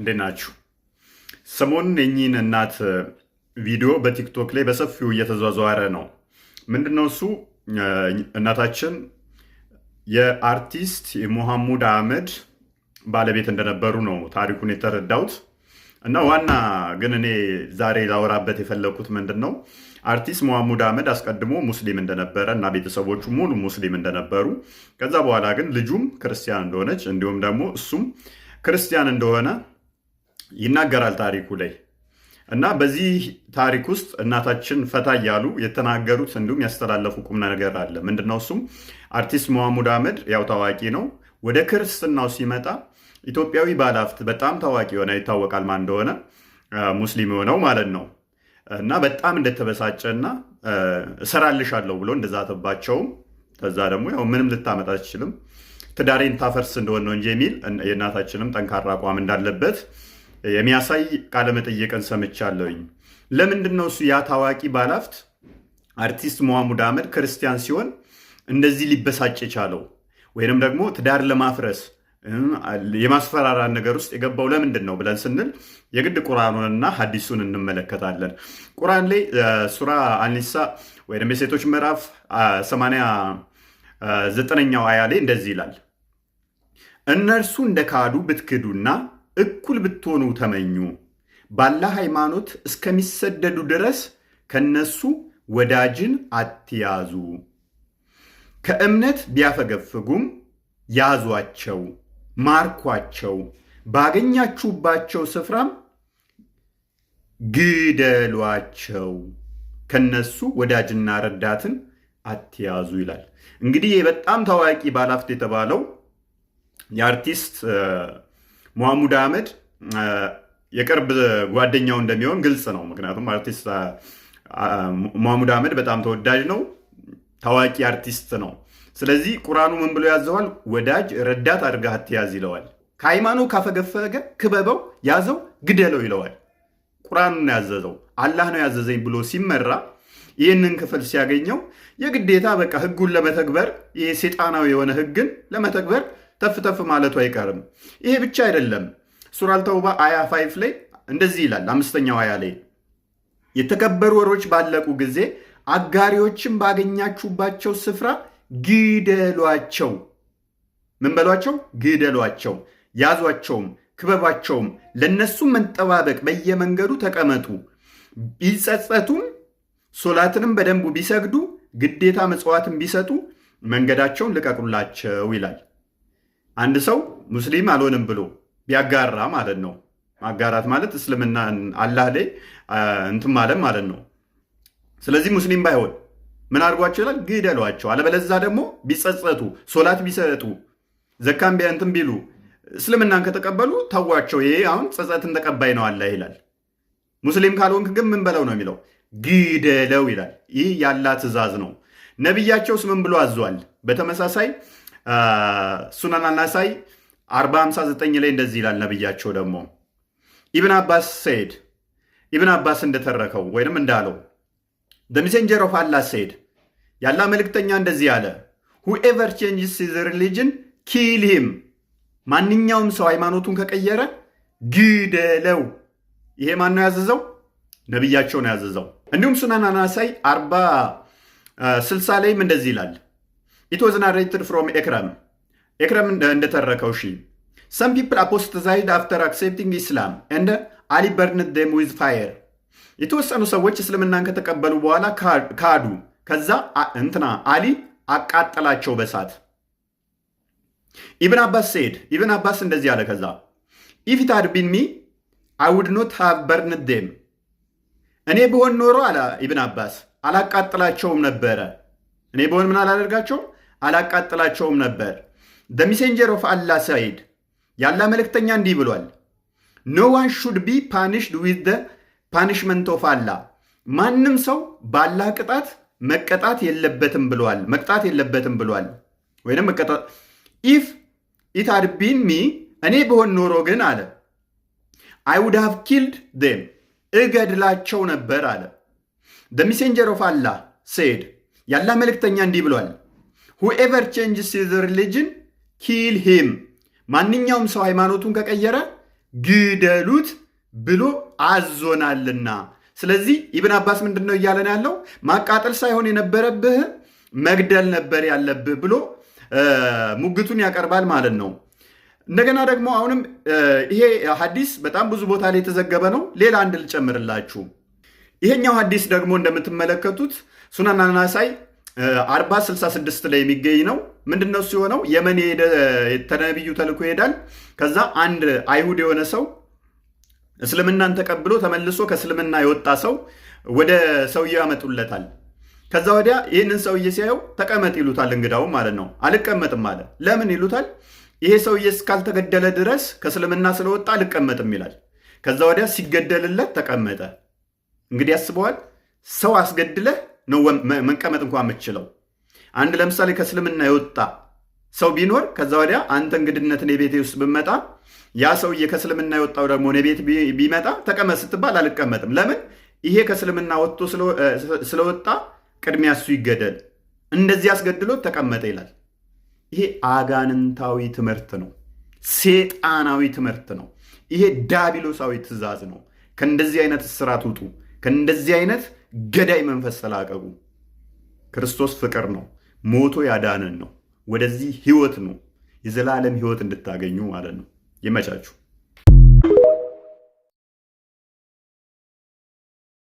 እንዴት ናችሁ? ሰሞኑን የኚህን እናት ቪዲዮ በቲክቶክ ላይ በሰፊው እየተዟዟረ ነው። ምንድነው እሱ? እናታችን የአርቲስት የሙሐሙድ አህመድ ባለቤት እንደነበሩ ነው ታሪኩን የተረዳሁት። እና ዋና ግን እኔ ዛሬ ላወራበት የፈለኩት ምንድን ነው፣ አርቲስት ሙሐሙድ አህመድ አስቀድሞ ሙስሊም እንደነበረ እና ቤተሰቦቹ ሙሉ ሙስሊም እንደነበሩ፣ ከዛ በኋላ ግን ልጁም ክርስቲያን እንደሆነች እንዲሁም ደግሞ እሱም ክርስቲያን እንደሆነ ይናገራል ታሪኩ ላይ። እና በዚህ ታሪክ ውስጥ እናታችን ፈታ እያሉ የተናገሩት እንዲሁም ያስተላለፉ ቁም ነገር አለ። ምንድነው እሱም? አርቲስት ሙሐሙድ አህመድ ያው ታዋቂ ነው። ወደ ክርስትናው ሲመጣ ኢትዮጵያዊ ባለሀብት በጣም ታዋቂ የሆነ ይታወቃል ማን እንደሆነ፣ ሙስሊም የሆነው ማለት ነው። እና በጣም እንደተበሳጨና እሰራልሻለሁ ብሎ እንደዛተባቸውም፣ ከዛ ደግሞ ያው ምንም ልታመጣ አትችልም ትዳሬን ታፈርስ እንደሆነ ነው እንጂ የሚል የእናታችንም ጠንካራ አቋም እንዳለበት የሚያሳይ ቃለ መጠይቅን ሰምቻለሁኝ። ለምንድን ነው እሱ ያ ታዋቂ ባለሀብት አርቲስት ሙሐሙድ አህመድ ክርስቲያን ሲሆን እንደዚህ ሊበሳጭ የቻለው? ወይንም ደግሞ ትዳር ለማፍረስ የማስፈራራት ነገር ውስጥ የገባው ለምንድን ነው ብለን ስንል የግድ ቁርአኑንና ሐዲሱን እንመለከታለን። ቁርአን ላይ ሱራ አልኒሳ ወይም የሴቶች ምዕራፍ 89ኛው አያ ላይ እንደዚህ ይላል፣ እነርሱ እንደ ካዱ ብትክዱና እኩል ብትሆኑ ተመኙ፣ ባላህ ሃይማኖት እስከሚሰደዱ ድረስ ከነሱ ወዳጅን አትያዙ። ከእምነት ቢያፈገፍጉም ያዟቸው፣ ማርኳቸው፣ ባገኛችሁባቸው ስፍራም ግደሏቸው፣ ከነሱ ወዳጅና ረዳትን አትያዙ ይላል። እንግዲህ በጣም ታዋቂ ባለሀብት የተባለው የአርቲስት ሙሐሙድ አህመድ የቅርብ ጓደኛው እንደሚሆን ግልጽ ነው። ምክንያቱም አርቲስት ሙሐሙድ አህመድ በጣም ተወዳጅ ነው፣ ታዋቂ አርቲስት ነው። ስለዚህ ቁርአኑ ምን ብሎ ያዘዋል? ወዳጅ ረዳት አድርገህ አትያዝ ይለዋል። ከሃይማኖት ካፈገፈገ ክበበው፣ ያዘው፣ ግደለው ይለዋል። ቁርአኑ ነው ያዘዘው፣ አላህ ነው ያዘዘኝ ብሎ ሲመራ ይህንን ክፍል ሲያገኘው የግዴታ በቃ ህጉን ለመተግበር ይሄ ሴጣናዊ የሆነ ህግን ለመተግበር ተፍተፍ ማለቱ አይቀርም። ይሄ ብቻ አይደለም። ሱራ አልተውባ አያ 5 ላይ እንደዚህ ይላል። 5ኛው አያ ላይ የተከበሩ ወሮች ባለቁ ጊዜ አጋሪዎችን ባገኛችሁባቸው ስፍራ ግደሏቸው። ምን በሏቸው? ግደሏቸው። ያዟቸውም፣ ክበባቸውም፣ ለነሱም መንጠባበቅ በየመንገዱ ተቀመጡ። ቢጸጸቱም ሶላትንም በደንቡ ቢሰግዱ ግዴታ መጽዋትን ቢሰጡ መንገዳቸውን ልቀቁላቸው ይላል። አንድ ሰው ሙስሊም አልሆንም ብሎ ቢያጋራ ማለት ነው። ማጋራት ማለት እስልምና አላህ ላይ እንትን ማለት ነው። ስለዚህ ሙስሊም ባይሆን ምን አድርጓቸው ይላል? ግደሏቸው። አለበለዛ ደግሞ ቢጸጸቱ፣ ሶላት ቢሰጡ፣ ዘካም ቢያንትን ቢሉ፣ እስልምናን ከተቀበሉ ተዋቸው። ይሄ አሁን ጸጸትን ተቀባይ ነው አላህ ይላል። ሙስሊም ካልሆንክ ግን ምን በለው ነው የሚለው? ግደለው ይላል። ይህ ያላ ትእዛዝ ነው። ነቢያቸውስ ምን ብሎ አዟል? በተመሳሳይ ሱነን አልናሳኢ 4059 ላይ እንደዚህ ይላል ነቢያቸው ደግሞ ኢብን አባስ ሰይድ ኢብን አባስ እንደተረከው ወይንም እንዳለው the messenger of Allah said ያላ መልእክተኛ እንደዚህ አለ፣ whoever changes his religion kill him። ማንኛውም ሰው ሃይማኖቱን ከቀየረ ግደለው። ይሄ ማን ነው ያዘዘው? ነቢያቸው ነው ያዘዘው። እንዲሁም ሱነን አልናሳኢ 4060 ላይም እንደዚህ ይላል It was narrated from Ikram እንደተረከው some people apostatized after accepting Islam and Ali burned them with fire። የተወሰኑ ሰዎች እስልምናን ከተቀበሉ በኋላ ካዱ። ከዛ አሊ አቃጠላቸው በሳት። ኢብን አባስ እንደዚህ አለ። ከዛ if it had been me I would not have burned them። እኔ ብሆን ኖሮ አለ ኢብን አባስ አላቃጥላቸውም ነበረ። እኔ ብሆን ምን አላደርጋቸውም? አላቃጥላቸውም ነበር። the messenger of Allah said ያላ መልእክተኛ እንዲህ ብሏል፣ no one should be punished with the punishment of Allah። ማንም ሰው ባላህ ቅጣት መቀጣት የለበትም ብሏል። ወይንም መቀጣት if it had been me እኔ ብሆን ኖሮ ግን አለ I would have killed them እገድላቸው ነበር አለ። the messenger of Allah said ያላ መልእክተኛ እንዲህ ብሏል፣ whoever changes his religion kill him። ማንኛውም ሰው ሃይማኖቱን ከቀየረ ግደሉት ብሎ አዞናልና። ስለዚህ ኢብን አባስ ምንድን ነው እያለን ያለው? ማቃጠል ሳይሆን የነበረብህ መግደል ነበር ያለብህ ብሎ ሙግቱን ያቀርባል ማለት ነው። እንደገና ደግሞ አሁንም ይሄ ሐዲስ በጣም ብዙ ቦታ ላይ የተዘገበ ነው። ሌላ አንድ ልጨምርላችሁ። ይሄኛው ሐዲስ ደግሞ እንደምትመለከቱት ሱናን አልናሳኢ 4066 ላይ የሚገኝ ነው። ምንድነው ሲሆነው የመን ተነቢዩ ተልኮ ይሄዳል። ከዛ አንድ አይሁድ የሆነ ሰው እስልምናን ተቀብሎ ተመልሶ ከእስልምና የወጣ ሰው ወደ ሰውየው ያመጡለታል። ከዛ ወዲያ ይህንን ሰውዬ ሲያየው ተቀመጥ ይሉታል። እንግዳው ማለት ነው። አልቀመጥም አለ። ለምን ይሉታል? ይሄ ሰውዬ እስካልተገደለ ድረስ ከእስልምና ስለወጣ አልቀመጥም ይላል። ከዛ ወዲያ ሲገደልለት ተቀመጠ። እንግዲህ ያስበዋል። ሰው አስገድለህ ነው መቀመጥ እንኳን የምትችለው። አንድ ለምሳሌ ከእስልምና የወጣ ሰው ቢኖር ከዛ ወዲያ አንተ እንግድነትን የቤቴ ውስጥ ብመጣ ያ ሰውዬ ከእስልምና የወጣው ደግሞ ቤት ቢመጣ ተቀመጥ ስትባል አልቀመጥም። ለምን? ይሄ ከእስልምና ወጥቶ ስለወጣ ቅድሚያ እሱ ይገደል፣ እንደዚህ አስገድሎት ተቀመጠ ይላል። ይሄ አጋንንታዊ ትምህርት ነው። ሴጣናዊ ትምህርት ነው። ይሄ ዳቢሎሳዊ ትእዛዝ ነው። ከእንደዚህ አይነት እስራት ውጡ። ከእንደዚህ አይነት ገዳይ መንፈስ ተላቀቁ። ክርስቶስ ፍቅር ነው። ሞቶ ያዳነን ነው። ወደዚህ ህይወት ነው፣ የዘላለም ህይወት እንድታገኙ ማለት ነው። ይመቻችሁ።